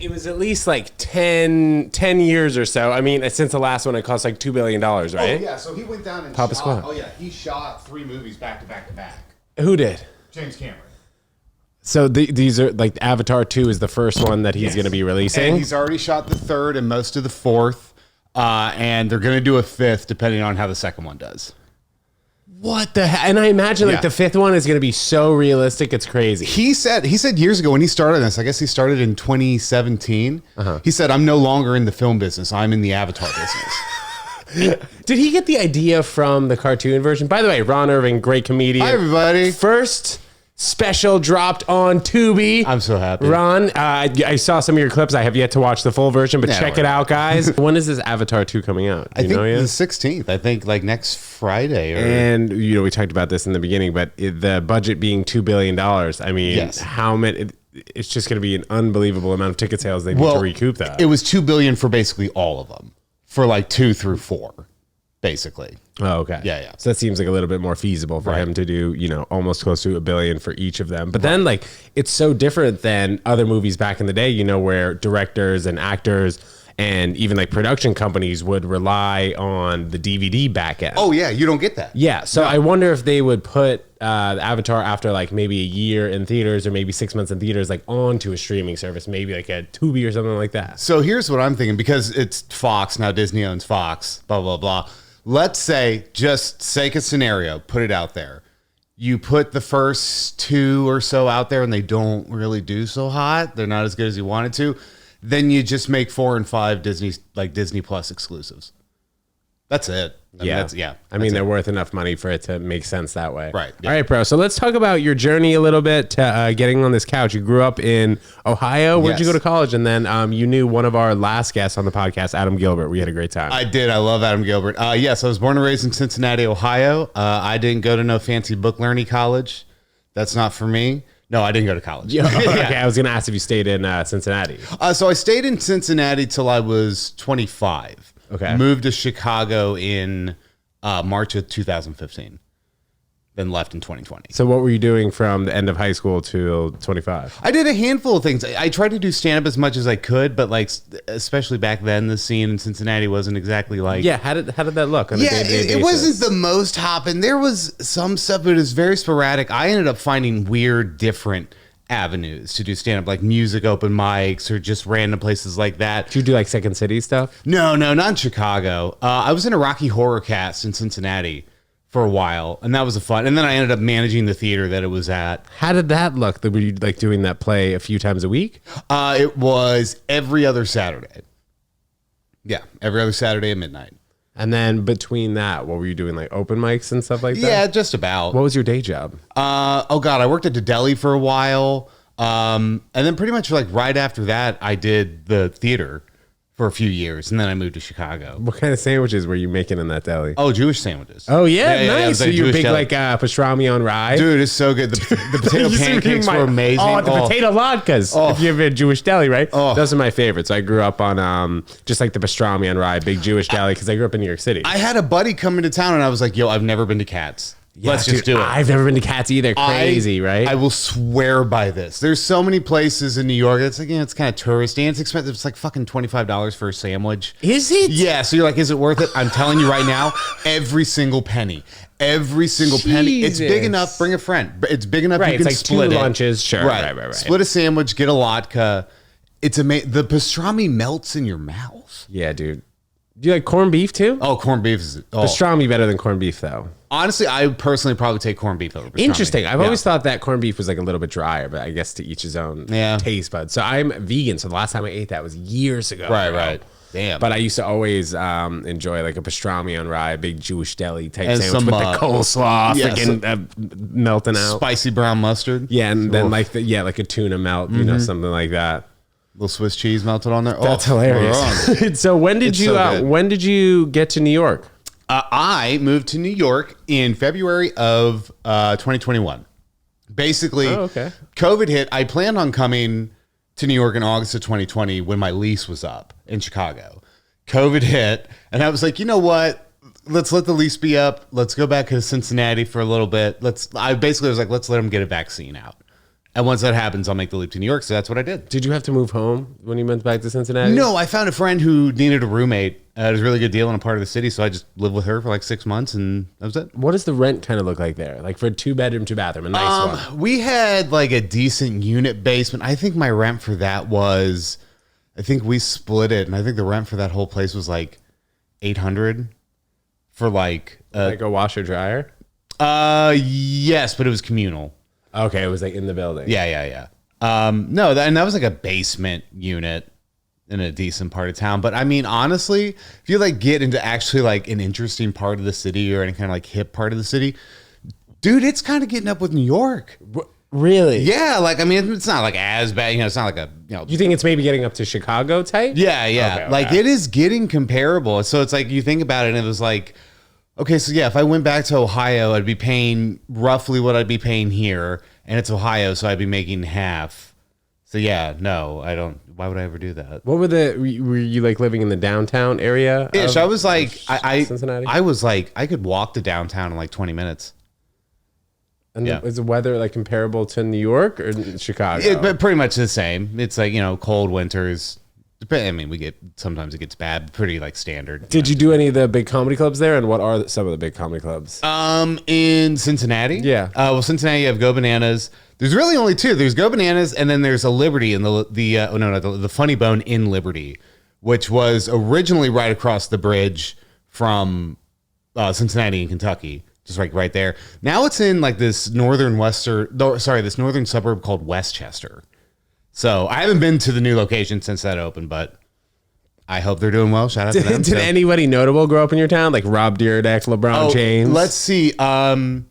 It was at least like 10 years or so. I mean, since the last one, it cost like $2 billion, right? Oh, yeah. So he went down and Papa shot. Squad. Oh, yeah. He shot 3 movies back to back to back. Who did? James Cameron. So these are like Avatar 2 is the first one that he's going to be releasing. And he's already shot the 3rd and most of the 4th. And they're going to do a 5th depending on how the 2nd one does. What the heck? And I imagine like the 5th one is going to be so realistic. It's crazy. He said years ago when he started this, I guess he started in 2017. He said, I'm no longer in the film business. I'm in the Avatar business. Did he get the idea from the cartoon version? By the way, Ron Ervin, great comedian. Hi, everybody. First special dropped on Tubi. I'm so happy. Ron, I saw some of your clips. I have yet to watch the full version, but check it out, guys. When is this Avatar 2 coming out? I think the 16th. I think like next Friday. And, you know, we talked about this in the beginning, but the budget being $2 billion, I mean, how many... It's just going to be an unbelievable amount of ticket sales they need to recoup that. It was $2 billion for basically all of them. For like 2 through 4, basically. Oh, okay. Yeah. So that seems like a little bit more feasible for him to do, you know, almost close to $1 billion for each of them. But then, like, it's so different than other movies back in the day, you know, where directors and actors and even like production companies would rely on the DVD back end. Oh, yeah. You don't get that. Yeah. So I wonder if they would put Avatar after like maybe a year in theaters or maybe 6 months in theaters, like onto a streaming service, maybe like a Tubi or something like that. So here's what I'm thinking, because it's Fox, now Disney owns Fox, blah, blah, blah. Let's say, just sake of scenario, put it out there. You put the first 2 or so out there and they don't really do so hot. They're not as good as you wanted to. Then you just make 4 and 5 Disney Plus exclusives. That's it. I mean, they're worth enough money for it to make sense that way. Right. Yeah. All right, bro. So let's talk about your journey a little bit to getting on this couch. You grew up in Ohio. Where'd you go to college? And then you knew one of our last guests on the podcast, Adam Gilbert. We had a great time. I did. I love Adam Gilbert. Yes, I was born and raised in Cincinnati, Ohio. I didn't go to no fancy book learning college. That's not for me. No, I didn't go to college. Okay, I was going to ask if you stayed in Cincinnati. So I stayed in Cincinnati till I was 25. Okay. Moved to Chicago in March of 2015. Then left in 2020. So what were you doing from the end of high school to 25? I did a handful of things. I tried to do stand-up as much as I could, but like, especially back then, the scene in Cincinnati wasn't exactly like... Yeah, how did that look on a day-to-day basis? It wasn't the most hopping. There was some stuff, but it was very sporadic. I ended up finding weird, different avenues to do stand-up, like music open mics or just random places like that. Did you do like Second City stuff? No, not in Chicago. I was in a Rocky Horror Cast in Cincinnati for a while, and that was a fun. And then I ended up managing the theater that it was at. How did that look? Were you like doing that play a few times a week? It was every other Saturday. Yeah, every other Saturday at midnight. And then between that, what were you doing, like open mics and stuff like that? Yeah, just about. What was your day job? Oh God, I worked at the deli for a while, and then pretty much like right after that, I did the theater for a few years, and then I moved to Chicago. What kind of sandwiches were you making in that deli? Oh, Jewish sandwiches. Oh yeah, nice. So you Jewish big deli. like pastrami on rye, dude. It's so good. The potato pancakes were amazing. Oh, the potato latkes. If you have a Jewish deli, right? Those are my favorites. I grew up on just like the pastrami on rye, big Jewish deli, because I grew up in New York City. I had a buddy come into town, and I was like, "Yo, I've never been to Katz. Yeah, Let's just do it." I've never been to Katz either. Crazy, right? I will swear by this. There's so many places in New York. It's like, it's kind of touristy and it's expensive. It's like fucking $25 for a sandwich. Is it? Yeah. So you're like, is it worth it? I'm telling you right now, every single penny. Every single penny. It's big enough. Bring a friend. It's big enough. Right. You can It's like split 2 it. lunches. Sure. Right. Split a sandwich. Get a latke. It's amazing. The pastrami melts in your mouth. Yeah, dude. Do you like corned beef too? Oh, corned beef is pastrami better than corned beef though. Honestly, I personally probably take corned beef over pastrami. Interesting. I've always thought that corned beef was like a little bit drier, but I guess to each his own taste bud. So I'm vegan, so the last time I ate that was years ago. Right. Damn. But I used to always enjoy like a pastrami on rye, a big Jewish deli type sandwich with the coleslaw freaking melting out. Spicy brown mustard. Yeah, and then like like a tuna melt, you know, something like that. Little Swiss cheese melted on there. That's hilarious. So when did you get to New York? I moved to New York in February of 2021. Basically, COVID hit. I planned on coming to New York in August of 2020 when my lease was up in Chicago. COVID hit, and I was like, you know what? Let's let the lease be up. Let's go back to Cincinnati for a little bit. I basically was like, let's let them get a vaccine out. And once that happens, I'll make the leap to New York. So that's what I did. Did you have to move home when you went back to Cincinnati? No, I found a friend who needed a roommate. It was a really good deal in a part of the city. So I just lived with her for like 6 months and that was it. What does the rent kind of look like there? Like for a 2-bedroom, 2-bathroom, a nice one. We had like a decent unit basement. I think my rent for that was, I think we split it. And I think the rent for that whole place was like $800 for like a washer dryer? Yes, but it was communal. Okay, it was like in the building. Yeah. No, and that was like a basement unit in a decent part of town. But I mean, honestly, if you like get into actually like an interesting part of the city or any kind of like hip part of the city, dude, it's kind of getting up with New York. Really? Yeah, like I mean, it's not like as bad. You know, it's not like a You think it's maybe getting up to Chicago type? Yeah. Okay. Like it is getting comparable. So it's like you think about it, and it was like, okay, so yeah, if I went back to Ohio, I'd be paying roughly what I'd be paying here, and it's Ohio, so I'd be making half. So yeah, no, I don't. Why would I ever do that? What were you like living in the downtown area? Ish. I was like, Cincinnati. I was like, I could walk to downtown in like 20 minutes. And is the weather like comparable to New York or Chicago? But pretty much the same. It's like, cold winters. I mean, sometimes it gets bad, pretty like standard. Did you do any of the big comedy clubs there? And what are some of the big comedy clubs? In Cincinnati? Yeah. Well, Cincinnati, you have Go Bananas. There's really only two. There's Go Bananas, and then there's a Liberty in the Funny Bone in Liberty, which was originally right across the bridge from Cincinnati in Kentucky. Just like right there. Now it's in like this northern suburb called Westchester. So I haven't been to the new location since that opened, but I hope they're doing well. Shout out to them. Did anybody notable grow up in your town? Like Rob Dyrdek, LeBron James? Let's see. Carmen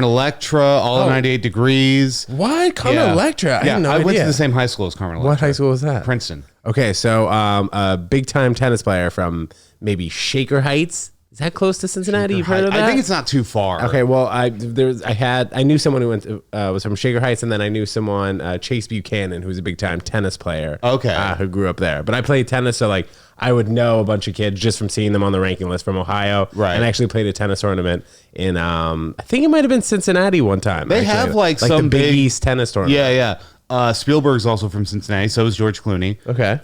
Electra, All 98 Degrees. What? Carmen Electra? I went to the same high school as Carmen Electra. What high school was that? Princeton. Okay, so a big time tennis player from maybe Shaker Heights. Is that close to Cincinnati? You've heard of that? I think it's not too far. Okay, well, I knew someone who was from Shaker Heights, and then I knew someone, Chase Buchanan, who's a big time tennis player. Okay, who grew up there. But I played tennis, so like I would know a bunch of kids just from seeing them on the ranking list from Ohio. Right, and I actually played a tennis tournament in I think it might have been Cincinnati one time. They have like some the Big East tennis tournament. Yeah. Spielberg's also from Cincinnati, so is George Clooney. Okay.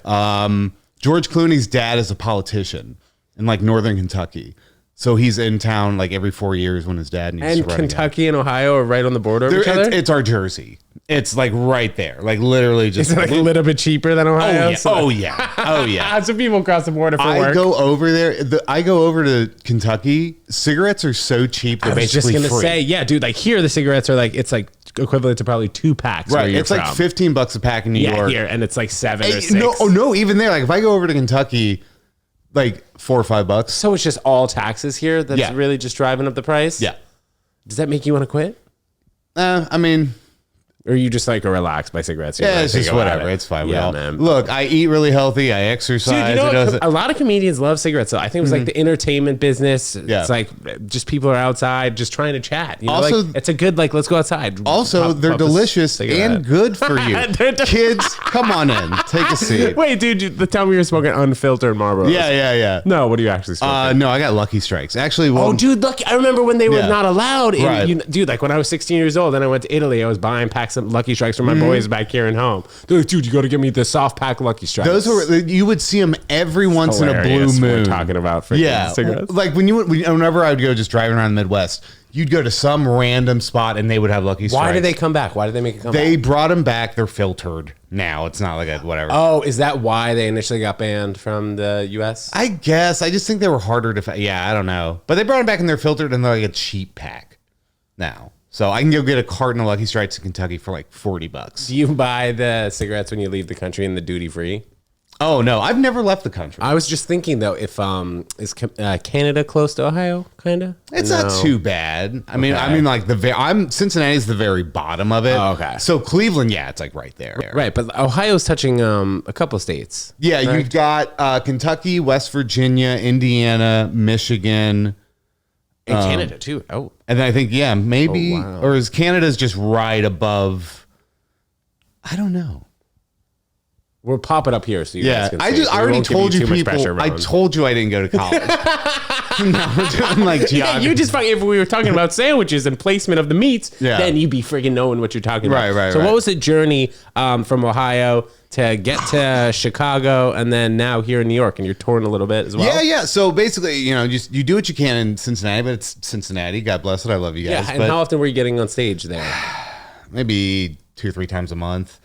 George Clooney's dad is a politician in like northern Kentucky. So he's in town like every 4 years when his dad needs to run Kentucky and Ohio are right on the border of each other? It's our Jersey. It's like right there. Like literally just... Is it like a little bit cheaper than Ohio? Oh, yeah. So people cross the border for work. I go over there. I go over to Kentucky. Cigarettes are so cheap. They're basically free. I was just going to say, yeah, dude, like here the cigarettes are like, it's like equivalent to probably 2 packs. Right. It's like $15 a pack in New York. Yeah, here. And it's like 7 or 6. No, even there. Like if I go over to Kentucky... like $4 or $5. So it's just all taxes here that's really just driving up the price? Yeah. Does that make you want to quit? I mean... Or you just like relaxed by cigarettes? Yeah, it's just whatever. It's fine. Yeah, man. Look, I eat really healthy. I exercise. Dude, a lot of comedians love cigarettes. So I think it was like the entertainment business. Yeah. It's like just people are outside just trying to chat. You know, also, like, it's a good, like, let's go outside. Also, they're delicious and good for you. Kids, come on in. Take a seat. Wait, dude, tell me you're smoking unfiltered Marlboros. Yeah. No, what are you actually smoking? No, I got Lucky Strikes. Actually, dude, Lucky. I remember when they were not allowed. Dude, like when I was 16 years old, then I went to Italy. I was buying packs of Lucky Strikes from my boys back here and home. They're like, dude, you got to get me the soft pack Lucky Strikes. Those were, you would see them every once in a blue moon. We're talking about cigarettes. Like whenever I would go just driving around the Midwest, you'd go to some random spot and they would have Lucky Strikes. Why did they come back? Why did they make it come back? They brought them back. They're filtered now. It's not like a whatever. Oh, is that why they initially got banned from the U.S.? I guess. I just think they were harder to. I don't know. But they brought them back and they're filtered and they're like a cheap pack now. So I can go get a carton of Lucky Strikes in Kentucky for like $40. Do you buy the cigarettes when you leave the country in the duty free? Oh no, I've never left the country. I was just thinking though, if is Canada close to Ohio? Kind of. It's not too bad. I mean, like Cincinnati's the very bottom of it. Oh, okay. So Cleveland, it's like right there. Right, but Ohio's touching a couple states. Yeah, correct? You've got Kentucky, West Virginia, Indiana, Michigan. And Canada too. Oh, and I think maybe or is Canada's just right above? I don't know. We'll pop it up here so you Yeah, guys can I see. just We I already won't give told you too much people. pressure, I Ron. told you I didn't go to college. No, we're doing like Yeah, geography. you just fucking, if we were talking about sandwiches and placement of the meats, Yeah. then you'd be freaking knowing what you're talking about. Right. So what was the journey from Ohio to get to Chicago and then now here in New York, and you're touring a little bit as well? Yeah. So basically, just you do what you can in Cincinnati, but it's Cincinnati. God bless it. I love you guys. Yeah, and but how often were you getting on stage there? maybe 2 or 3 times a month.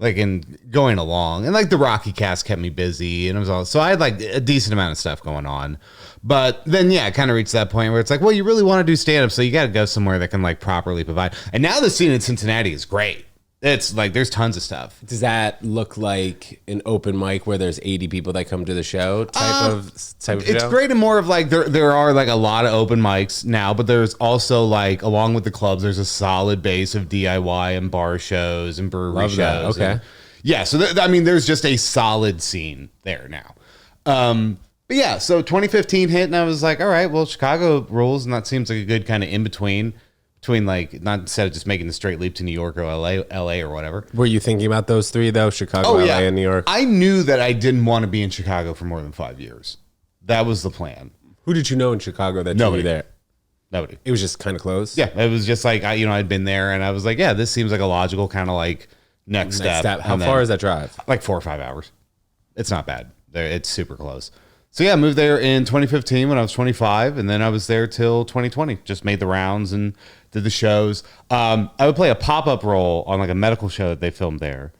Like in going along, and like the Rocky cast kept me busy, and it was all so I had like a decent amount of stuff going on. But then I kind of reached that point where it's like, well, you really want to do stand up, so you got to go somewhere that can like properly provide. And now the scene in Cincinnati is great. It's like there's tons of stuff. Does that look like an open mic where there's 80 people that come to the show type of It's show? great and more of like there are like a lot of open mics now, but there's also like along with the clubs, there's a solid base of DIY and bar shows and brewery Love shows. that. Okay. And, yeah, so there's just a solid scene there now. But yeah, so 2015 hit, and I was like, all right, well, Chicago rules, and that seems like a good kind of in between like not instead of just making the straight leap to New York or LA or whatever. Were you thinking about those three though? Chicago, LA, and New York? I knew that I didn't want to be in Chicago for more than 5 years. That was the plan. Who did you know in Chicago that took you there? Nobody. It was just kind of close? Yeah, it was just like, I'd been there, and I was like, yeah, this seems like a logical kind of like next step. How far is that drive? Like 4 or 5 hours. It's not bad. It's super close. So yeah, I moved there in 2015 when I was 25, and then I was there till 2020. Just made the rounds and did the shows. I would play a pop-up role on like a medical show that they filmed there,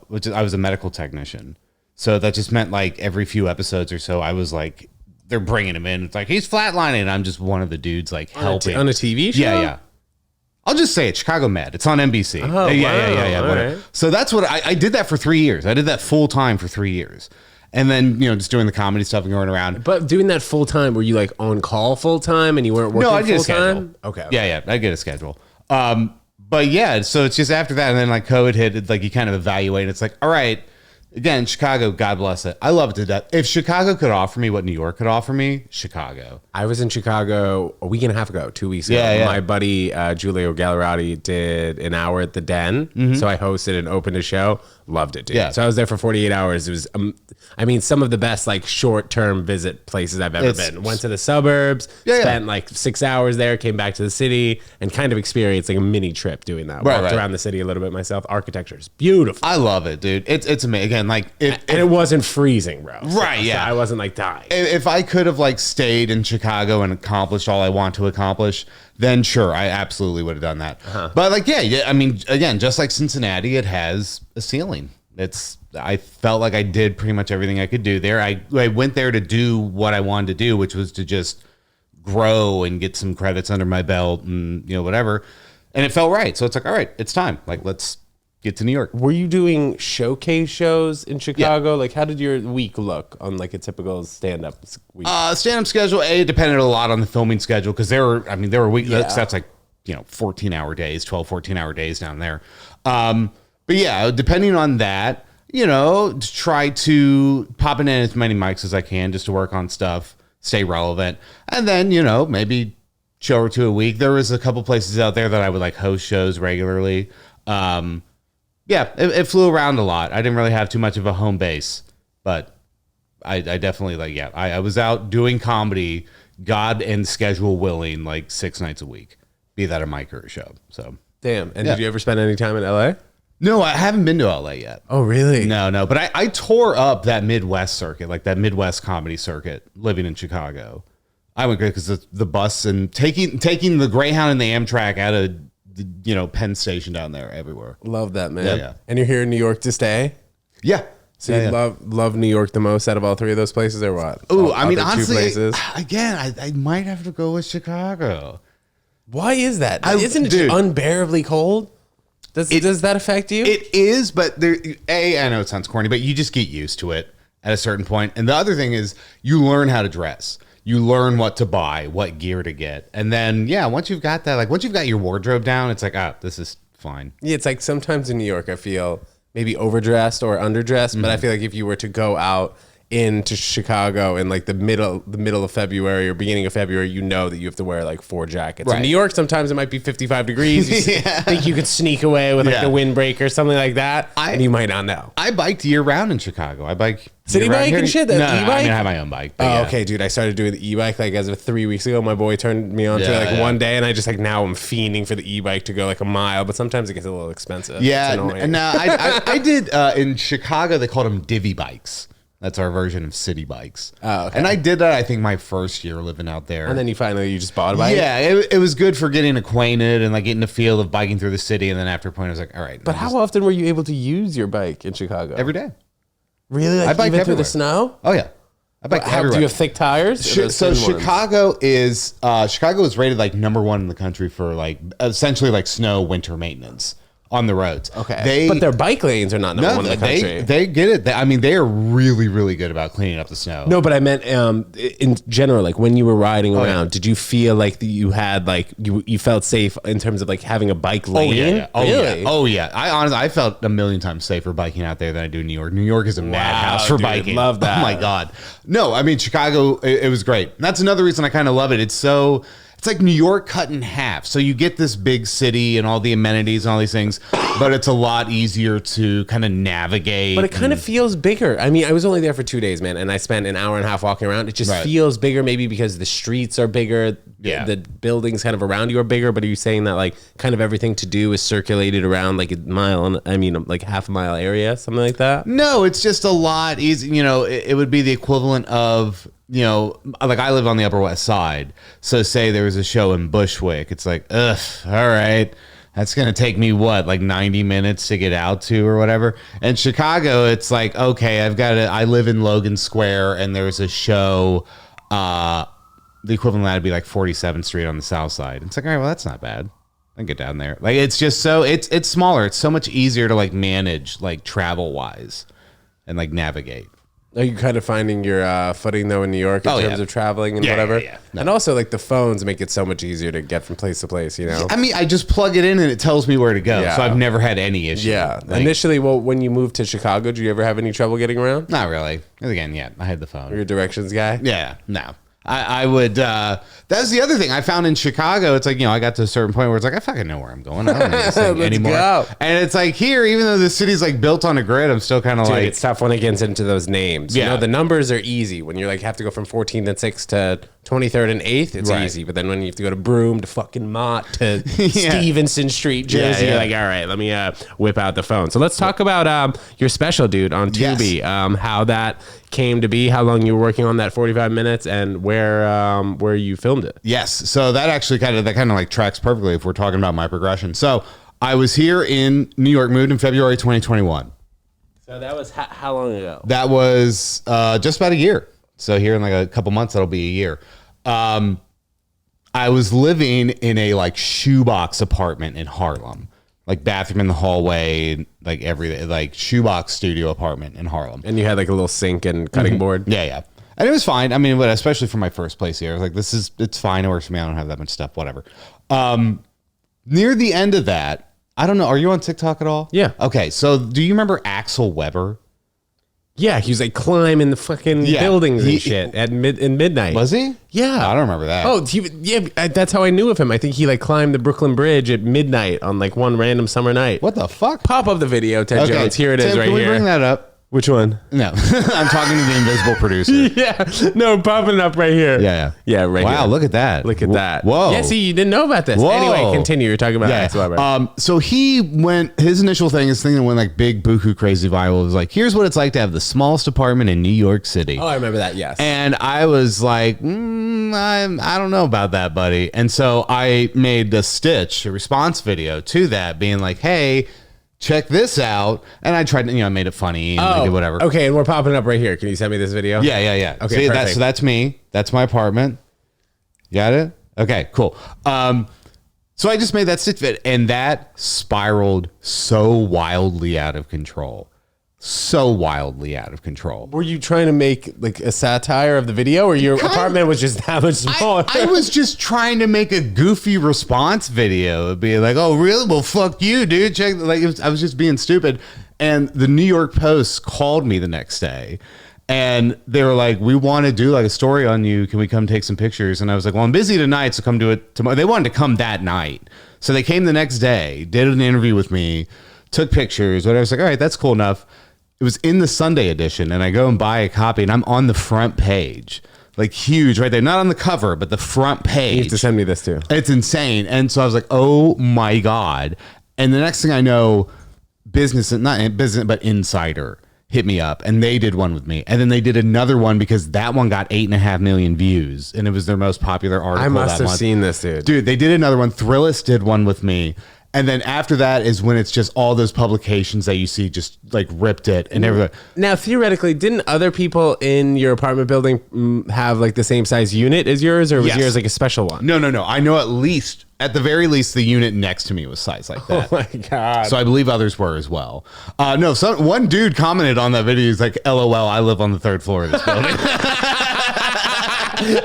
which is, I was a medical technician. So that just meant like every few episodes or so, I was like, they're bringing him in. It's like, he's flatlining, and I'm just one of the dudes like helping. On a TV show? Yeah. I'll just say it, Chicago Med. It's on NBC. Oh, Yeah. wow. Whatever. Right. So that's what I did that for 3 years. I did that full time for 3 years. And then, just doing the comedy stuff and going around. But doing that full time, were you like on call full time and you weren't working No, I get a full schedule. time? Okay. Yeah, I get a schedule. But yeah, so it's just after that, and then like COVID hit, it's like you kind of evaluate. It's like, all right, again, Chicago, God bless it. I love it to death. If Chicago could offer me what New York could offer me, Chicago. I was in Chicago a week and a half ago, 2 weeks ago. Yeah. My buddy Giulio Gallerati did an hour at the Den. So I hosted and opened a show. Loved it, dude. Yeah. So I was there for 48 hours. It was, some of the best like short-term visit places I've ever been. Went to the suburbs, spent like 6 hours there, came back to the city, and kind of experienced like a mini trip doing that. Walked around the city a little bit myself. Architecture is beautiful. I love it, dude. It's amazing. Again, like And it wasn't freezing, bro. Right, yeah. So I wasn't like dying. If I could have like stayed in Chicago and accomplished all I want to accomplish, then sure, I absolutely would have done that. But like, yeah, I mean, again, just like Cincinnati, it has a ceiling. I felt like I did pretty much everything I could do there. I went there to do what I wanted to do, which was to just grow and get some credits under my belt and whatever. And it felt right. So it's like, all right, it's time. Like, let's get to New York. Were you doing showcase shows in Chicago? Like, how did your week look on like a typical stand-up week? Stand-up schedule, depended a lot on the filming schedule, because there were weeks that's like 14-hour days, 14-hour days down there. But yeah, depending on that, try to pop in as many mics as I can just to work on stuff, stay relevant, and then maybe show or two a week. There was a couple places out there that I would like host shows regularly. Yeah, it flew around a lot. I didn't really have too much of a home base, but I definitely I was out doing comedy, God and schedule willing, like 6 nights a week, be that a mic or a show. So Damn. And did you ever spend any time in LA? no, I haven't been to LA yet. Oh, really? No, but I tore up that Midwest circuit, like that Midwest comedy circuit, living in Chicago. I went great because the bus and taking the Greyhound and the Amtrak out of Penn Station down there everywhere. Love that, man. Yeah. And you're here in New York to stay? Yeah. So you love New York the most out of all three of those places, or what? Ooh, I mean, Other two honestly, places? again, I might have to go with Chicago. Why is that? Isn't it dude. just unbearably cold? Does that affect you? It is, but I know it sounds corny, but you just get used to it at a certain point. And the other thing is you learn how to dress. You learn what to buy, what gear to get. And then, once you've got that, like once you've got your wardrobe down, it's like, this is fine. Yeah, it's like sometimes in New York I feel maybe overdressed or underdressed, but I feel like if you were to go out into Chicago in like the middle of February or beginning of February, you know that you have to wear like 4 jackets. Right. In New York, sometimes it might be 55 degrees. You think you could sneak away with like a windbreaker or something like that, and you might not know. I biked year round in Chicago. I bike city bike and shit. No, E-bike? I mean, I have my own bike. Oh, okay, dude. I started doing the e-bike like as of 3 weeks ago. My boy turned me on to it like one day, and I just like now I'm fiending for the e-bike to go like a mile, but sometimes it gets a little expensive. Yeah, no, I did in Chicago. They called them divvy bikes. That's our version of city bikes. Oh, okay. And I did that, I think, my first year living out there. And then you just bought a bike? Yeah, it was good for getting acquainted and like getting the feel of biking through the city. And then after a point, I was like, all right. But how often were you able to use your bike in Chicago? Every day. Really? Like I bike even everywhere. through the snow? Oh, yeah. I bike everywhere. Do you have thick tires? So Chicago is rated like #1 in the country for like essentially like snow winter maintenance on the roads. Okay. But their bike lanes are not #1 in the country. They get it. I mean, they are really, really good about cleaning up the snow. No, but I meant in general, like when you were riding around, did you feel like you had like you felt safe in terms of like having a bike lane? Oh yeah. I felt a million times safer biking out there than I do in New York. New York is a madhouse for biking. Love that. Oh my God. No, I mean Chicago. It was great. And that's another reason I kind of love it. It's like New York cut in half. So you get this big city and all the amenities and all these things, but it's a lot easier to kind of navigate. But it kind of feels bigger. I mean, I was only there for 2 days, man, and I spent an hour and a half walking around. It just feels bigger, maybe because the streets are bigger, the buildings kind of around you are bigger. But are you saying that like kind of everything to do is circulated around like a mile? I mean, like half a mile area, something like that? No, it's just a lot easy. You know, it would be the equivalent of, you know, like I live on the Upper West Side. So say there was a show in Bushwick. It's like, ugh, all right. That's going to take me like 90 minutes to get out to or whatever. And Chicago, it's like, okay, I live in Logan Square and there's a show, the equivalent of that would be like 47th Street on the South Side. It's like, all right, well, that's not bad. I can get down there. Like, it's just it's smaller. It's so much easier to like manage like travel wise and like navigate. Are you kind of finding your footing though in New York in terms of traveling and whatever? Yeah. No. And also like the phones make it so much easier to get from place to place, you know? I mean, I just plug it in and it tells me where to go. Yeah. So I've never had any issue. Yeah. Like, Initially, when you moved to Chicago, did you ever have any trouble getting around? not really. Again, I had the phone. You're a directions guy? Yeah, no. I would, that's the other thing I found in Chicago. It's like, you know, I got to a certain point where it's like, I fucking know where I'm going. I don't need this thing anymore. Go. And it's like here, even though the city's like built on a grid, I'm still kind of like, it's tough when it gets into those names. Yeah. You know, the numbers are easy. When you're like, have to go from 14th and 6th to 23rd and 8th, it's easy. But then when you have to go to Broome to fucking Mott to Stevenson Street, Jersey, you're like, all right, let me whip out the phone. So let's talk about your special, dude, on Tubi. Yes. How that came to be, how long you were working on that 45 minutes, and where you filmed it. yes. So that actually kind of like tracks perfectly if we're talking about my progression. So I was here in New York, moved in February 2021. So that was how long ago? That was just about a year. So here in like a couple months, that'll be a year. I was living in a like shoebox apartment in Harlem, like bathroom in the hallway, like everything, like shoebox studio apartment in Harlem. And you had like a little sink and cutting board? Yeah. And it was fine. I mean, but especially for my first place here, I was like, it's fine. It works for me. I don't have that much stuff, whatever. Near the end of that, I don't know. Are you on TikTok at all? Yeah. Okay. So do you remember Axel Weber? Yeah, he was like climbing the fucking buildings and shit at midnight. Was he? Yeah. I don't remember that. Oh, that's how I knew of him. I think he like climbed the Brooklyn Bridge at midnight on like one random summer night. What the fuck? Pop up the video, Ted Jones. Here it is, Tim, right can we here. bring that up? Which one? No, I'm talking to the invisible producer. Yeah, no, popping up right here. Yeah. Right. Wow, here. look at that. Look at that. Whoa. Yeah, see, you didn't know about this. Whoa. Anyway, continue. You're talking about Axel Weber. So he went. His initial thing went like big buku crazy viral. It was like, here's what it's like to have the smallest apartment in New York City. Oh, I remember that. Yes. And I was like, I don't know about that, buddy. And so I made a response video to that, being like, hey, check this out. And I tried, I made it funny and whatever. Okay, and we're popping up right here. Can you send me this video? Yeah. Okay, see, perfect. that's me. That's my apartment. Got it? Okay, cool. So I just made that stitch fit, and that spiraled so wildly out of control. Were you trying to make like a satire of the video, or your apartment was just that much smaller? I was just trying to make a goofy response video. It'd be like, oh, really? Well, fuck you, dude. Check. I was just being stupid. And the New York Post called me the next day And they were like, we want to do like a story on you. Can we come take some pictures? And I was like, well, I'm busy tonight, so come do it tomorrow. They wanted to come that night. So they came the next day, did an interview with me, took pictures. But I was like, all right, that's cool enough. It was in the Sunday edition, and I go and buy a copy, and I'm on the front page. Like huge right there. Not on the cover, but the front page. You have to send me this too. It's insane. And so I was like, oh my God. And the next thing I know, not business, but Insider hit me up, and they did one with me. And then they did another one because that one got 8.5 million views, and it was their most popular article. I must have seen this, dude. Dude, they did another one. Thrillist did one with me. And then after that is when it's just all those publications that you see just like ripped it and everything. Now, theoretically, didn't other people in your apartment building have like the same size unit as yours, or was yours like a special one? No. I know at the very least, the unit next to me was sized like that. Oh my God. So I believe others were as well. One dude commented on that video. He's like, LOL, I live on the 3rd floor of this building.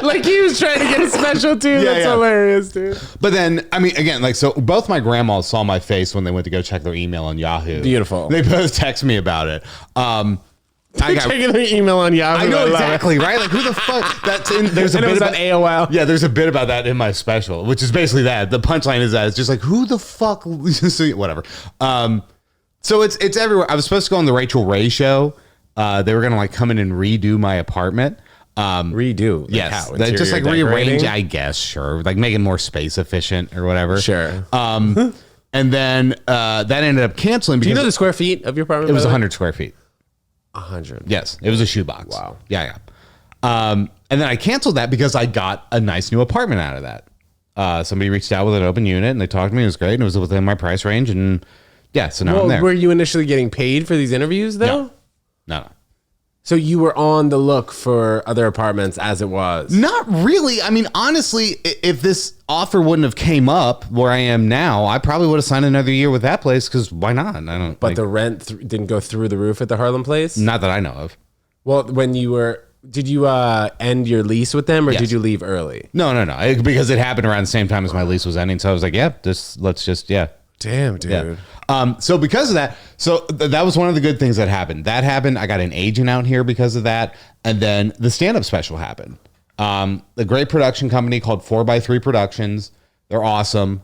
Like he was trying to get a special too. That's hilarious, dude. But then, I mean, again, like, so both my grandmas saw my face when they went to go check their email on Yahoo. Beautiful. They both text me about it. I got checking their email on Yahoo. I know exactly, right? Like, who the fuck? That's in. There's a bit about AOL. Yeah, there's a bit about that in my special, which is basically that. The punchline is that it's just like, who the fuck? Whatever. So it's everywhere. I was supposed to go on the Rachel Ray show. They were gonna like come in and redo my apartment. Redo. Like yes. Just like rearrange, I guess. Sure. Like make it more space efficient or whatever. Sure. And then that ended up canceling. Do you know the square feet of your apartment? It was 100 square feet. 100. Yes. It was a shoebox. Wow. Yeah. And then I canceled that because I got a nice new apartment out of that. Somebody reached out with an open unit and they talked to me. It was great. And it was within my price range. And yeah, so now I'm there. Were you initially getting paid for these interviews though? No. So you were on the look for other apartments as it was? Not really. I mean, honestly, if this offer wouldn't have came up where I am now, I probably would have signed another year with that place because why not? I don't. But the rent didn't go through the roof at the Harlem place? Not that I know of. Well, when you were, did you end your lease with them or did you leave early? No. Because it happened around the same time as my lease was ending. So I was like, let's just. Damn, dude. Yeah. So because of that, that was one of the good things that happened. That happened. I got an agent out here because of that. And then the stand-up special happened. A great production company called 4x3 Productions. They're awesome.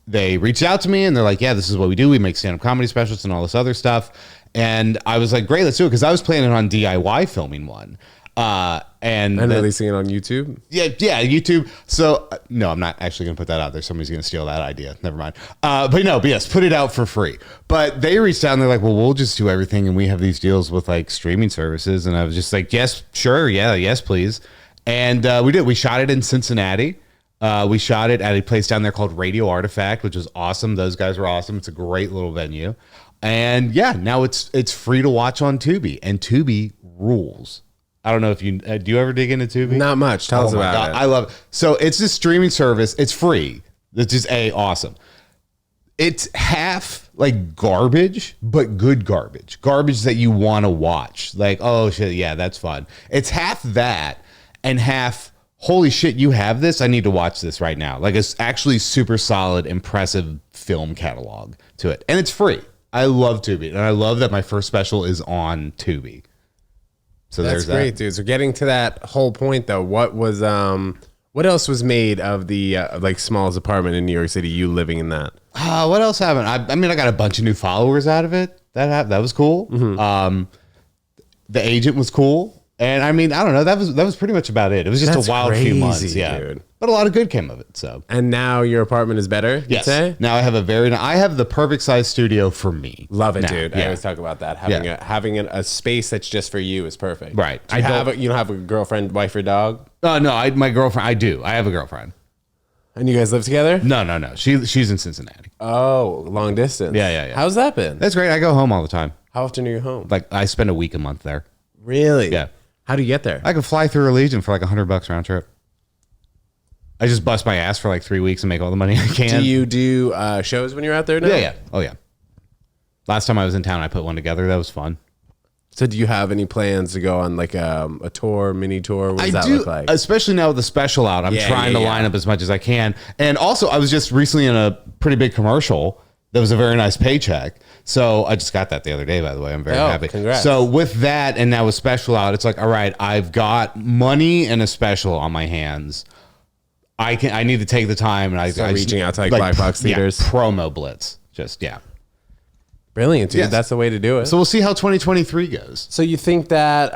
They reached out to me and they're like, yeah, this is what we do. We make stand-up comedy specials and all this other stuff. And I was like, great, let's do it. Because I was planning on DIY filming one. And releasing it on YouTube. Yeah, YouTube. So no, I'm not actually gonna put that out there. Somebody's gonna steal that idea. Never mind. But yes, put it out for free. But they reached out and they're like, well, we'll just do everything, and we have these deals with like streaming services. And I was just like, yes, sure, yeah, yes, please. And we did. We shot it in Cincinnati. We shot it at a place down there called Radio Artifact, which was awesome. Those guys were awesome. It's a great little venue. And yeah, now it's free to watch on Tubi, and Tubi rules. I don't know if you do you ever dig into Tubi? Not much. Tell us about it. I love it. So it's a streaming service. It's free. It's just awesome. It's half like garbage, but good garbage. Garbage that you want to watch. Like, oh shit, yeah, that's fun. It's half that and half, holy shit, you have this? I need to watch this right now. Like, it's actually super solid, impressive film catalog to it. And it's free. I love Tubi. And I love that my first special is on Tubi. So that's great, dude. So getting to that whole point, though, what else was made of the like smallest apartment in New York City? You living in that? What else happened? I mean, I got a bunch of new followers out of it. That was cool. Mm-hmm. The agent was cool, and I mean, I don't know. That was pretty much about it. It was just a wild few months, dude. But a lot of good came of it. So, and now your apartment is better. Yes. Say? Now I have I have the perfect size studio for me. Love it, now. dude. Yeah. I always talk about that. Having a space that's just for you is perfect. Right. You don't have a girlfriend, wife, or dog? No. My girlfriend. I do. I have a girlfriend. And you guys live together? No. She's in Cincinnati. Oh, long distance. Yeah. How's that been? That's great. I go home all the time. How often are you home? Like I spend a week a month there. Really? Yeah. How do you get there? I could fly through Allegiant for like $100 round trip. I just bust my ass for like 3 weeks and make all the money I can. Do you do shows when you're out there now? Yeah. Oh, yeah. Last time I was in town, I put one together. That was fun. So do you have any plans to go on like a tour, mini tour? What does that look like? Especially now with the special out. I'm trying to line up as much as I can. And also, I was just recently in a pretty big commercial That was a very nice paycheck. So I just got that the other day, by the way. I'm very happy. Congrats. So with that, and now with special out, it's like, all right, I've got money and a special on my hands. I need to take the time, and I Start reaching out to like black box theaters. Promo blitz. Just Brilliant, dude. Yes. That's the way to do it. So we'll see how 2023 goes. So you think that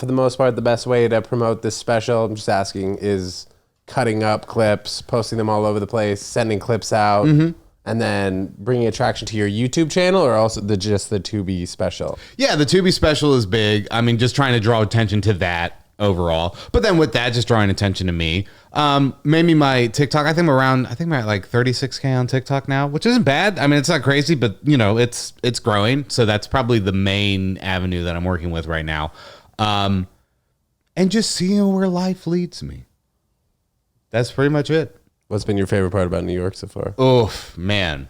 for the most part, the best way to promote this special, I'm just asking, is cutting up clips, posting them all over the place, sending clips out, and then bringing attraction to your YouTube channel, or also just the Tubi special? Yeah, the Tubi special is big. I mean, just trying to draw attention to that overall. But then with that, just drawing attention to me. Maybe my TikTok, I think we're at like 36K on TikTok now, which isn't bad. I mean, it's not crazy, but you know, it's growing. So that's probably the main avenue that I'm working with right now. And just seeing where life leads me. That's pretty much it. What's been your favorite part about New York so far? Oh, man.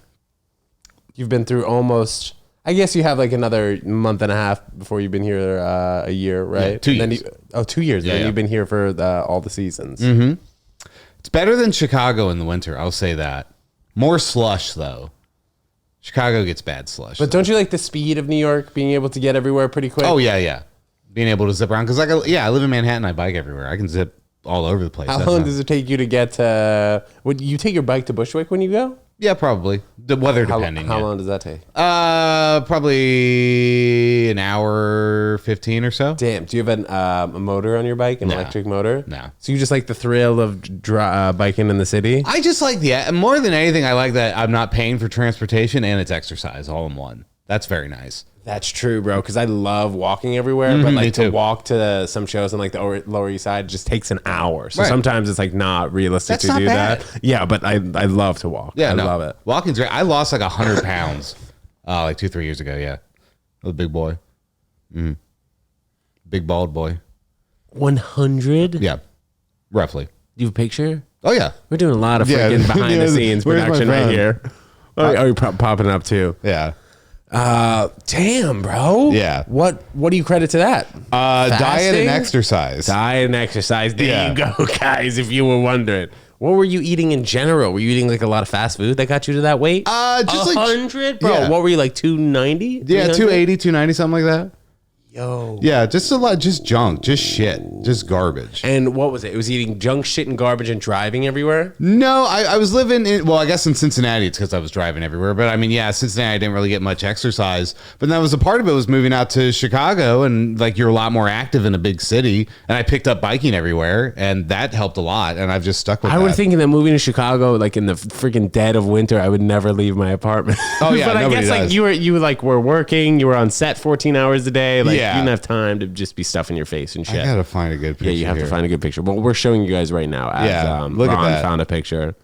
You've been through almost, I guess you have like another month and a half before you've been here a year, right? Yeah, 2 And then years. 2 years. Yeah, Then yeah. you've been here for all the seasons. It's better than Chicago in the winter. I'll say that. More slush, though. Chicago gets bad slush. But don't you like the speed of New York, being able to get everywhere pretty quick? Oh, yeah. Being able to zip around. Because, I live in Manhattan. I bike everywhere. I can zip all over the place. How long does it take you to get to... Would you take your bike to Bushwick when you go? Yeah, probably. The weather depending. How long does that take? Probably an hour 15 or so. Damn. Do you have a motor on your bike, an electric motor? No. So you just like the thrill of biking in the city? I just like more than anything, I like that I'm not paying for transportation and it's exercise all in one. That's very nice. That's true, bro. Because I love walking everywhere, but me like to too. walk to some shows on like the Lower East Side just takes an hour. So Right. sometimes it's like not realistic That's to not do bad. that. Yeah, but I love to walk. Yeah, I love it. Walking's great. I lost like 100 pounds like 2-3 years ago. Yeah. I was a big boy. Big bald boy. 100? Yeah. Roughly. Do you have a picture? Oh, yeah. We're doing a lot of Yeah. freaking behind the scenes Where's my production right phone? here. Oh, you're popping up too. Yeah. Damn, bro. Yeah. What do you credit to that? Diet Fasting? and exercise. Diet and exercise. There Yeah. you go, guys, if you were wondering. What were you eating in general? Were you eating like a lot of fast food that got you to that weight? Just like 100? Bro, yeah. what were you like, 290? Yeah, 300? 280, 290, something like that. Yo. Yeah, just a lot, just junk, just shit, just garbage. And what was it? It was eating junk shit and garbage and driving everywhere? No, I was living in, well, I guess in Cincinnati, it's because I was driving everywhere. But I mean, yeah, Cincinnati, I didn't really get much exercise. But that was a part of it was moving out to Chicago, and like you're a lot more active in a big city. And I picked up biking everywhere, and that helped a lot. And I've just stuck with I that. would think that moving to Chicago, like in the freaking dead of winter, I would never leave my apartment. Oh, yeah, but I nobody guess like does. you were working, you were on set 14 hours a day. Like Yeah. you didn't have time to just be stuffing your face and shit. I gotta find a good picture. Yeah, you have here. to find a good picture. Well, we're showing you guys right now. As, Yeah, look at Ron that. found a picture.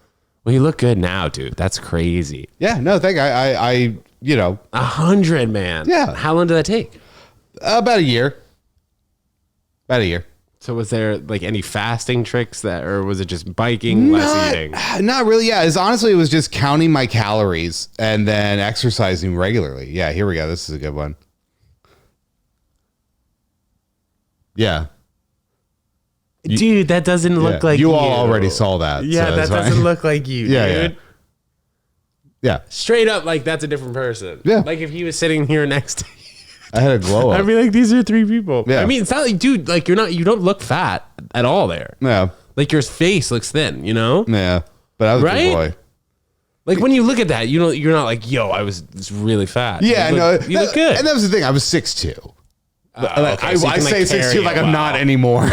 Well, you look good now, dude. That's crazy. Yeah, no, thank I 100, man. Yeah. How long did that take? about a year. About a year. So was there like any fasting tricks or was it just biking, less eating? Not really. Yeah, it was just counting my calories and then exercising regularly. Yeah, here we go. This is a good one. Yeah. Dude, that doesn't look Yeah. like you all already saw that. Yeah, so that it's fine. doesn't look like you, Yeah, dude. Yeah. Straight up, like that's a different person. Yeah. Like if he was sitting here next to you, I had a glow up. I'd be like, these are three people. Yeah. I mean, it's not like, dude, like you don't look fat at all there. Yeah. Like your face looks thin, you know? Yeah. But I was a Right? good boy. Like when you look at that, you're not like, yo, I was really fat. Yeah, you no. look, you look good. And that was the thing. I was 6'2". Okay, so you I can, like, say carry 6'2", like it I'm not well. anymore.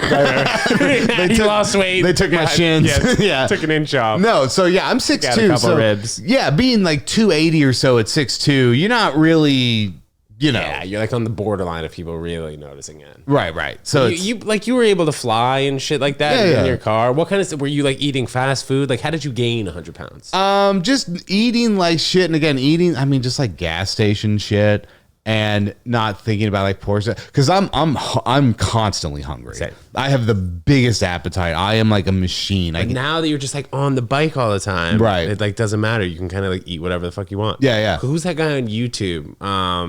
You lost weight. They took my shins. Yeah. Took an inch off. No, so yeah, I'm 6'2". Got a couple so ribs. Yeah, being like 280 or so at 6'2", you're not really, Yeah, you're like on the borderline of people really noticing it. Right. So it's, You were able to fly and shit like that in Yeah. your car. What kind of were you like eating fast food? Like how did you gain 100 pounds? just eating like shit, and again, I mean, just like gas station shit. and not thinking about like portion, because I'm constantly hungry. Same. I have the biggest appetite. I am like a machine. Now that you're just like on the bike all the time, Right. It like doesn't matter. You can kind of like eat whatever the fuck you want. Yeah. Who's that guy on YouTube?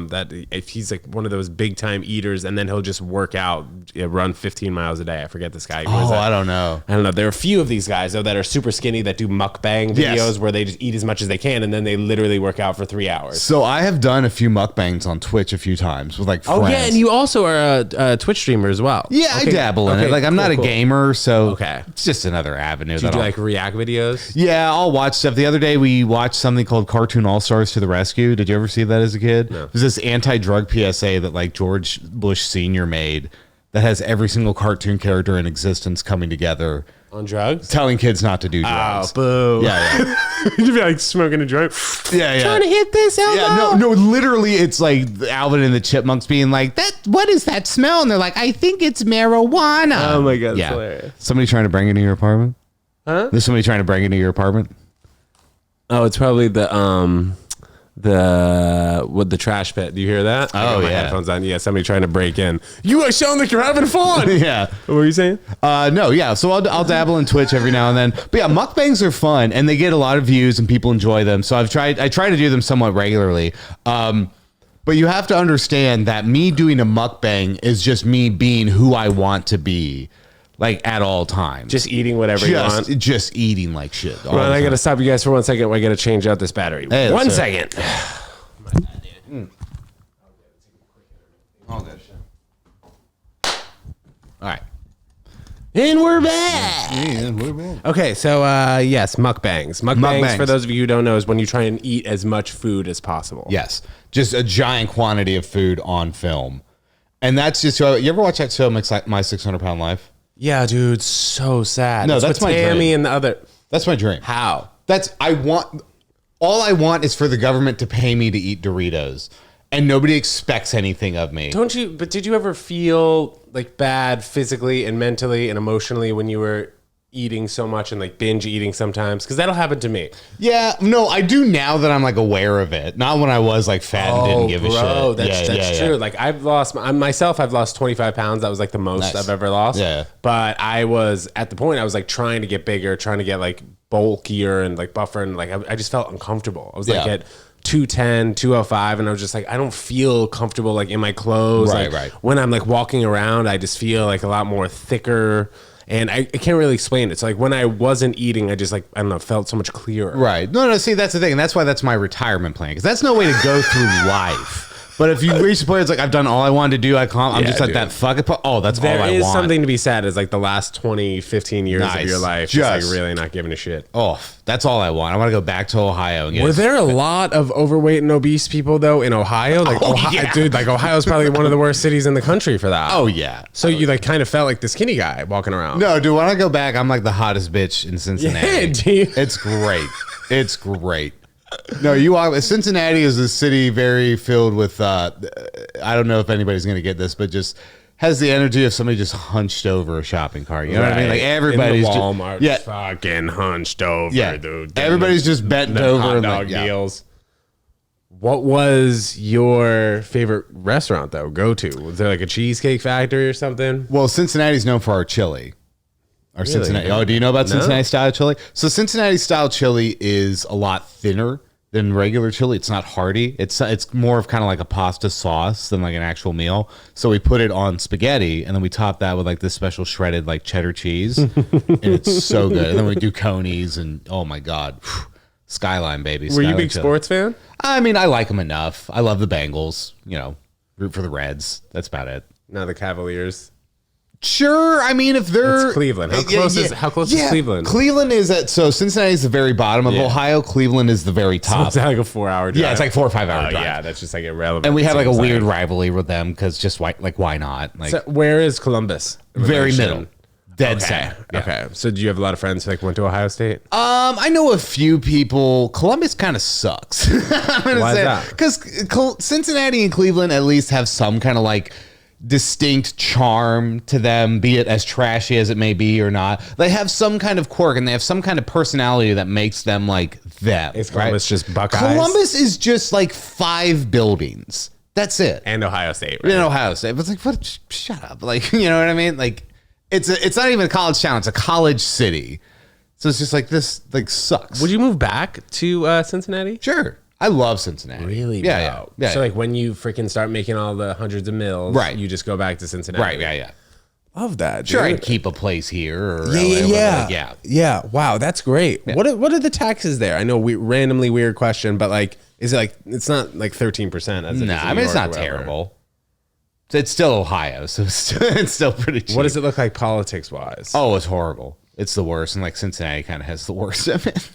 That if he's like one of those big time eaters, and then he'll just work out, run 15 miles a day. I forget this guy. I don't know. I don't know. There are a few of these guys though that are super skinny that do mukbang videos Yes. where they just eat as much as they can, and then they literally work out for 3 hours. So I have done a few mukbangs on Twitch a few times with like friends. Oh yeah, and you also are a Twitch streamer as well. Yeah, I dabble in it. Like I'm not a gamer, so it's just another avenue. Do you do like react videos? Yeah, I'll watch stuff. The other day we watched something called Cartoon All-Stars to the Rescue. Did you ever see that as a kid? No. It was this anti-drug PSA that like George Bush Sr. made that has every single cartoon character in existence coming together. On drugs? Telling kids not to do drugs. Oh, boo. Yeah. You'd be like smoking a joint. Yeah. Trying to hit this elbow. Yeah, no, literally it's like Alvin and the Chipmunks being like, what is that smell? And they're like, I think it's marijuana. Oh my God, that's hilarious. Somebody trying to break into your apartment? Huh? There's somebody trying to break into your apartment? Oh, it's probably the trash pit. Do you hear that? I got my headphones on. Yeah, somebody trying to break in. You are sound like you're having fun. Yeah. What were you saying? No, yeah. So I'll dabble in Twitch every now and then. But yeah, mukbangs are fun and they get a lot of views and people enjoy them. So I try to do them somewhat regularly. But you have to understand that me doing a mukbang is just me being who I want to be, like at all times. Just eating whatever you want. Just eating like shit. Well, I got to stop you guys for 1 second. I got to change out this battery. Hey, 1 second. All good. All right. And we're back. Okay, so yes, mukbangs. Mukbangs, for those of you who don't know, is when you try and eat as much food as possible. Yes. Just a giant quantity of food on film. And that's just, you ever watch that show, My 600-Pound Life? Yeah, dude, so sad. No, it's that's with my Tammy dream. and the other. That's my dream. How? All I want is for the government to pay me to eat Doritos. And nobody expects anything of me. But did you ever feel like bad physically and mentally and emotionally when you were eating so much and like binge eating sometimes? Because that'll happen to me. Yeah, no, I do now that I'm like aware of it. Not when I was like fat and didn't give a shit. That's true. Like I've lost myself. I've lost 25 pounds. That was like the most I've ever lost. Yeah. But I was at the point I was like trying to get bigger, trying to get like bulkier and like buffer, and like I just felt uncomfortable. I was like at 210, 205, and I was just like, I don't feel comfortable like in my clothes. Right. When I'm like walking around, I just feel like a lot more thicker. And I can't really explain it. So like when I wasn't eating, I just like, I don't know, felt so much clearer. Right. No, see, that's the thing. And that's why that's my retirement plan. Because that's no way to go through life. But if you reach the point, it's like, I've done all I wanted to do. I'm just like that fucking, that's all I want. There is something to be said is like the last 20, 15 years of your life, just like really not giving a shit. Oh, that's all I want. I want to go back to Ohio. And get Were there a lot of overweight and obese people though in Ohio? Like, dude, like Ohio's probably one of the worst cities in the country for that. Oh yeah. So you like kind of felt like the skinny guy walking around. No, dude, when I go back, I'm like the hottest bitch in Cincinnati. Yeah, dude. It's great. It's great. No, Cincinnati is a city very filled with, I don't know if anybody's going to get this, but just has the energy of somebody just hunched over a shopping cart. You know what I mean? Like everybody's in the Walmart, just fucking hunched over, dude. Everybody's just bent over. Hot dog deals. What was your favorite restaurant though? Go to? Was there like a Cheesecake Factory or something? Well, Cincinnati's known for our chili. Really? Cincinnati. Oh, do you know about Cincinnati style chili? So Cincinnati style chili is a lot thinner than regular chili. It's not hearty. It's more of kind of like a pasta sauce than like an actual meal. So we put it on spaghetti and then we top that with like this special shredded like cheddar cheese. And it's so good. And then we do conies and oh my God. Skyline, baby. Were you a big sports fan? I mean, I like them enough. I love the Bengals, root for the Reds. That's about it. No, the Cavaliers. Sure, I mean if they're it's Cleveland. How close is Cleveland? Cleveland is Cincinnati is the very bottom of Ohio. Cleveland is the very top. So it's like a 4-hour drive. Yeah, it's like 4 or 5 hour drive. Yeah, that's just like irrelevant. And we have like a weird rivalry with them because just why not? Like, so where is Columbus? Very middle. Dead center. Yeah. Okay. So do you have a lot of friends who like went to Ohio State? I know a few people. Columbus kind of sucks. Why is that? Because Cincinnati and Cleveland at least have some kind of like distinct charm to them, be it as trashy as it may be or not. They have some kind of quirk and they have some kind of personality that makes them like them. Is Columbus just Buckeyes? Columbus is just like 5 buildings. That's it. And Ohio State, right? In Ohio State. But it's like, what? Shut up. Like, you know what I mean? Like, it's not even a college town. It's a college city. So it's just like, this like sucks. Would you move back to Cincinnati? Sure. I love Cincinnati. Really? Yeah. So like when you freaking start making all the hundreds of mils, Right. you just go back to Cincinnati. Right. Yeah. Love that. Dude. Sure, I'd keep a place here. Or Yeah. Wow, that's great. Yeah. What are the taxes there? I know randomly weird question, but like, is it like it's not like 13%? No, I mean it's not terrible. It's still Ohio, so it's still pretty cheap. What does it look like politics wise? Oh, it's horrible. It's the worst, and like Cincinnati kind of has the worst of it.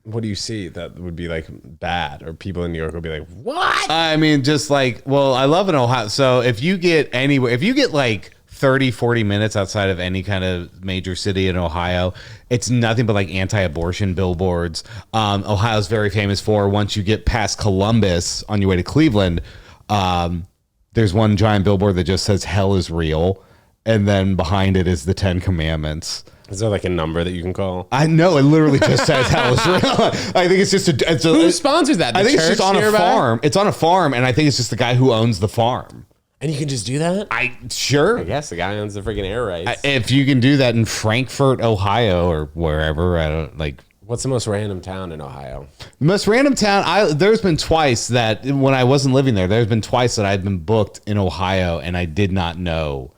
What do you see that would be like bad, or people in New York would be like, what? I mean, just like, well, I love in Ohio. So if you get like 30, 40 minutes outside of any kind of major city in Ohio, it's nothing but like anti-abortion billboards. Ohio's very famous for, once you get past Columbus on your way to Cleveland, there's one giant billboard that just says hell is real. And then behind it is the 10 Commandments. Is there like a number that you can call? I know, it literally just says hell is real. I think it's just who sponsors that? I think it's just on a farm. It's on a farm, and I think it's just the guy who owns the farm. And you can just do that? Sure. I guess the guy owns the freaking air rights. If you can do that in Frankfort, Ohio, or wherever, I don't like. What's the most random town in Ohio? The most random town, there's been twice that when I wasn't living there, there's been twice that I've been booked in Ohio, and I did not know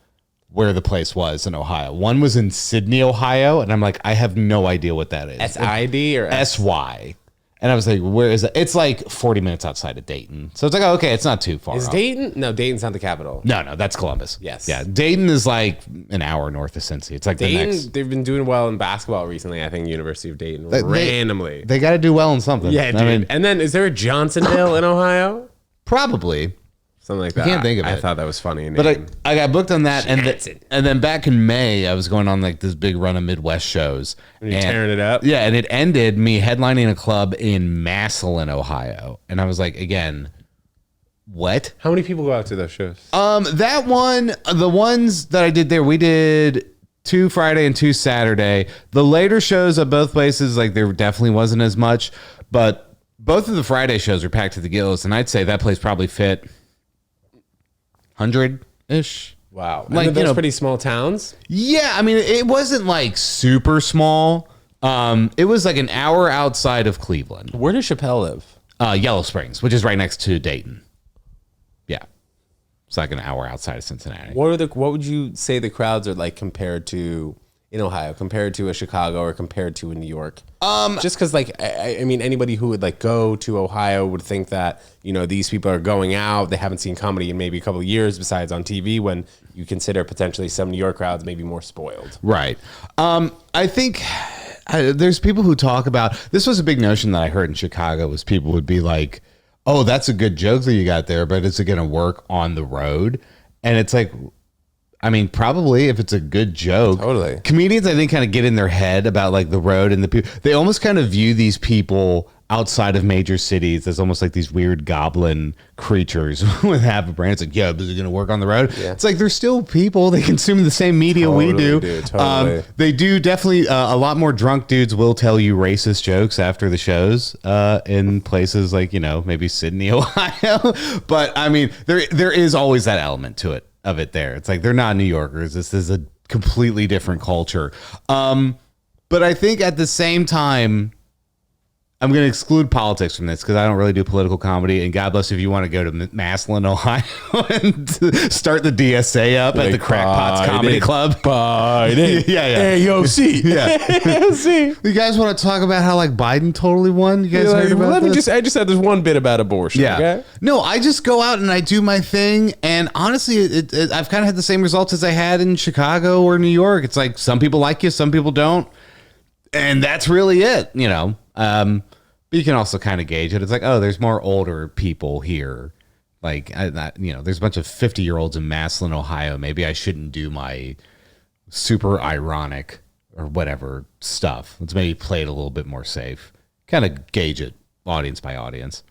where the place was in Ohio. One was in Sydney, Ohio, and I'm like, I have no idea what that is. S-I-D or S-Y. And I was like, where is it? It's like 40 minutes outside of Dayton. So it's like, oh, okay, it's not too far. Is Dayton? No, Dayton's not the capital. No, that's Columbus. Yes. Yeah, Dayton is like an hour north of Cincy. It's like Dayton, the next. they've been doing well in basketball recently, I think, University of Dayton, randomly. They got to do well in something. Yeah, dude. I mean, and then is there a Johnsonville in Ohio? Probably. Something like that. I can't think of it. I thought that was funny. But I got booked on that. And then back in May, I was going on like this big run of Midwest shows. And you're tearing it up? Yeah. And it ended me headlining a club in Massillon, Ohio. And I was like, again, what? How many people go out to those shows? That one, the ones that I did there, we did 2 Friday and 2 Saturday. The later shows at both places, like there definitely wasn't as much. But both of the Friday shows were packed to the gills. And I'd say that place probably fit 100-ish. Wow. Like, those pretty small towns? Yeah, I mean, it wasn't like super small. It was like an hour outside of Cleveland. Where does Chappelle live? Yellow Springs, which is right next to Dayton. Yeah. It's like an hour outside of Cincinnati. What would you say the crowds are like compared to in Ohio, compared to a Chicago or compared to a New York? Just because, like, I mean, anybody who would like go to Ohio would think that, you know, these people are going out. They haven't seen comedy in maybe a couple of years besides on TV, when you consider potentially some New York crowds maybe more spoiled. Right. I think there's people who talk about, this was a big notion that I heard in Chicago, was people would be like, oh, that's a good joke that you got there, but is it going to work on the road? And it's like, I mean, probably if it's a good joke. Totally. Comedians, I think, kind of get in their head about like the road and the people. They almost kind of view these people outside of major cities as almost like these weird goblin creatures with half a brain. It's like, yeah, but is it going to work on the road? Yeah. It's like, they're still people. They consume the same media we do. Dude, totally. They do definitely. A lot more drunk dudes will tell you racist jokes after the shows in places like, you know, maybe Sydney, Ohio. But I mean, there is always that element to it. Of it there. It's like, they're not New Yorkers. This is a completely different culture. But I think at the same time, I'm going to exclude politics from this because I don't really do political comedy. And God bless if you want to go to Massillon, Ohio and start the DSA up at the Crackpots Comedy Club. Biden. Yeah. AOC. Yeah. AOC. You guys want to talk about how like Biden totally won? You guys heard about this? I just had this one bit about abortion. Yeah. Okay? No, I just go out and I do my thing. And honestly, I've kind of had the same results as I had in Chicago or New York. It's like, some people like you, some people don't. And that's really it, you know. But you can also kind of gauge it. It's like, oh, there's more older people here. Like, you know, there's a bunch of 50-year-olds in Massillon, Ohio. Maybe I shouldn't do my super ironic or whatever stuff. Let's maybe play it a little bit more safe. Kind of gauge it audience by audience.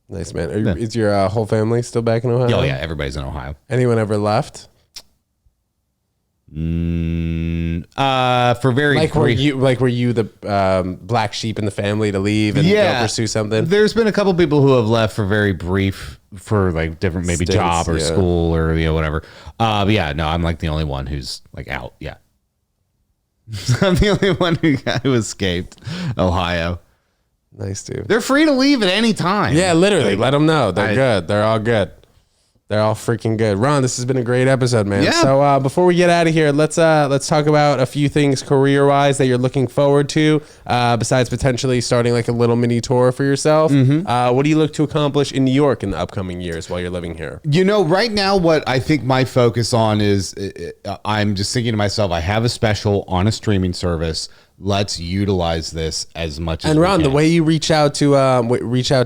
Nice, man. Is your whole family still back in Ohio? Oh, yeah. Everybody's in Ohio. Anyone ever left? For very Like brief. were you the black sheep in the family to leave and go pursue something? There's been a couple people who have left for very brief, for like different maybe Stints, job or yeah. school or whatever. But yeah, no, I'm like the only one who's like out. Yeah, I'm the only one who escaped Ohio. Nice, dude. They're free to leave at any time. Yeah, literally. Let them know. They're good. They're all good. They're all freaking good. Ron, this has been a great episode, man. Yeah. So before we get out of here, let's talk about a few things career-wise that you're looking forward to, besides potentially starting like a little mini tour for yourself. What do you look to accomplish in New York in the upcoming years while you're living here? You know, right now, what I think my focus on is I'm just thinking to myself, I have a special on a streaming service. Let's utilize this as much as And we Ron, can. the way you reach out to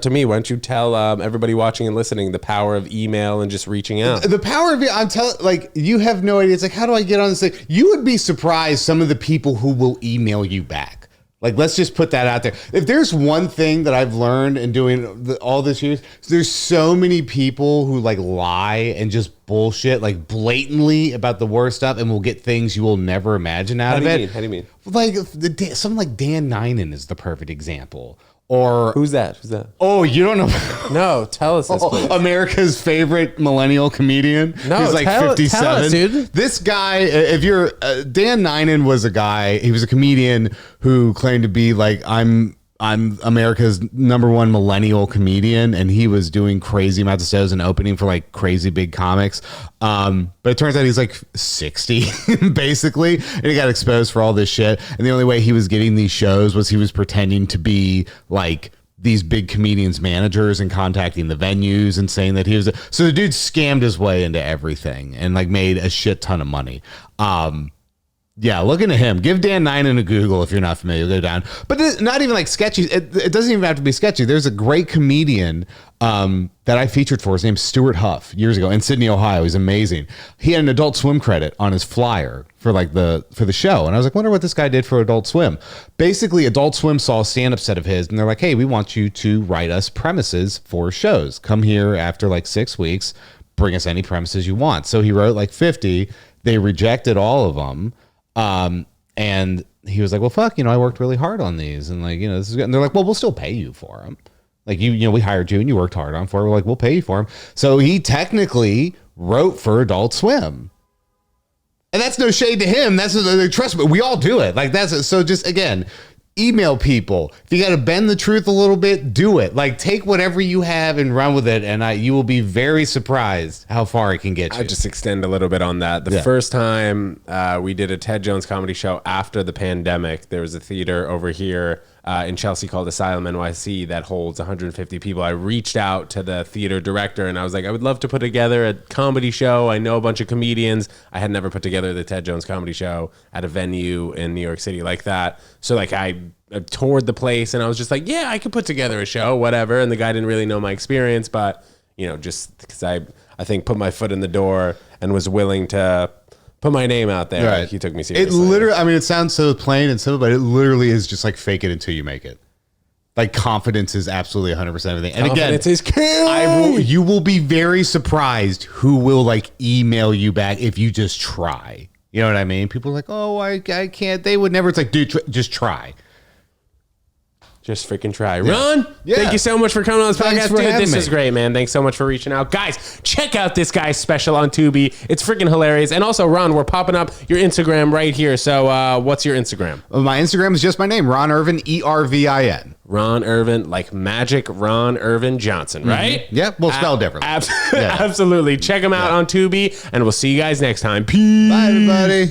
me, why don't you tell everybody watching and listening the power of email and just reaching out? The power of it, I'm telling, like, you have no idea. It's like, how do I get on this thing? You would be surprised some of the people who will email you back. Like, let's just put that out there. If there's one thing that I've learned in doing all this years, there's so many people who like lie and just bullshit, like blatantly about the worst stuff, and will get things you will never imagine out of it. How do you mean? Like something like Dan Ninen is the perfect example. Or Who's that? oh, you don't know? No, tell us this, please. America's favorite millennial comedian. No, he's like tell 57. us, dude. This guy, if you're Dan Ninen was a guy. He was a comedian who claimed to be like I'm America's #1 millennial comedian, and he was doing crazy amounts of shows and opening for like crazy big comics. But it turns out he's like 60 basically, and he got exposed for all this shit. And the only way he was getting these shows was he was pretending to be like these big comedians' managers and contacting the venues and saying that he was. So the dude scammed his way into everything and like made a shit ton of money. Yeah, look into him. Give Dan Ninen a Google if you're not familiar. Go down. But it's not even like sketchy. It doesn't even have to be sketchy. There's a great comedian that I featured for. His name's Stuart Huff years ago in Sydney, Ohio. He's amazing. He had an Adult Swim credit on his flyer for like the show. And I was like, wonder what this guy did for Adult Swim. Basically, Adult Swim saw a stand-up set of his, and they're like, hey, we want you to write us premises for shows. Come here after like 6 weeks. Bring us any premises you want. So he wrote like 50. They rejected all of them. And he was like, well, fuck, I worked really hard on these. And like, this is good. And they're like, well, we'll still pay you for them. Like we hired you and you worked hard on for it. We're like, we'll pay you for them. So he technically wrote for Adult Swim. And that's no shade to him. That's trust me. We all do it. Like so just again, email people. If you got to bend the truth a little bit, do it. Like take whatever you have and run with it. And you will be very surprised how far it can get you. I just extend a little bit on that. The first time we did a Ted Jones comedy show after the pandemic, there was a theater over here in Chelsea called Asylum NYC that holds 150 people. I reached out to the theater director and I was like, I would love to put together a comedy show. I know a bunch of comedians. I had never put together the Ted Jones comedy show at a venue in New York City like that. So like I toured the place and I was just like, yeah, I could put together a show, whatever. And the guy didn't really know my experience, but just because I think put my foot in the door and was willing to put my name out there. Right. He took me seriously. It literally, it sounds so plain and simple, but it literally is just like fake it until you make it. Like confidence is absolutely 100% everything. And Confidence again, is key. you will be very surprised who will like email you back if you just try. You know what I mean? People are like, oh, I can't. They would never. It's like, dude, just try. Just freaking try. Ron, thank you so much for coming on this Thanks podcast, for dude. having This me. is great, man. Thanks so much for reaching out. Guys, check out this guy's special on Tubi. It's freaking hilarious. And also, Ron, we're popping up your Instagram right here. So what's your Instagram? My Instagram is just my name, Ron Ervin, Ervin. Ron Ervin, like magic Ron Ervin Johnson, right? Yeah, we'll spell differently. Absolutely. Check him out on Tubi, and we'll see you guys next time. Peace. Bye, everybody.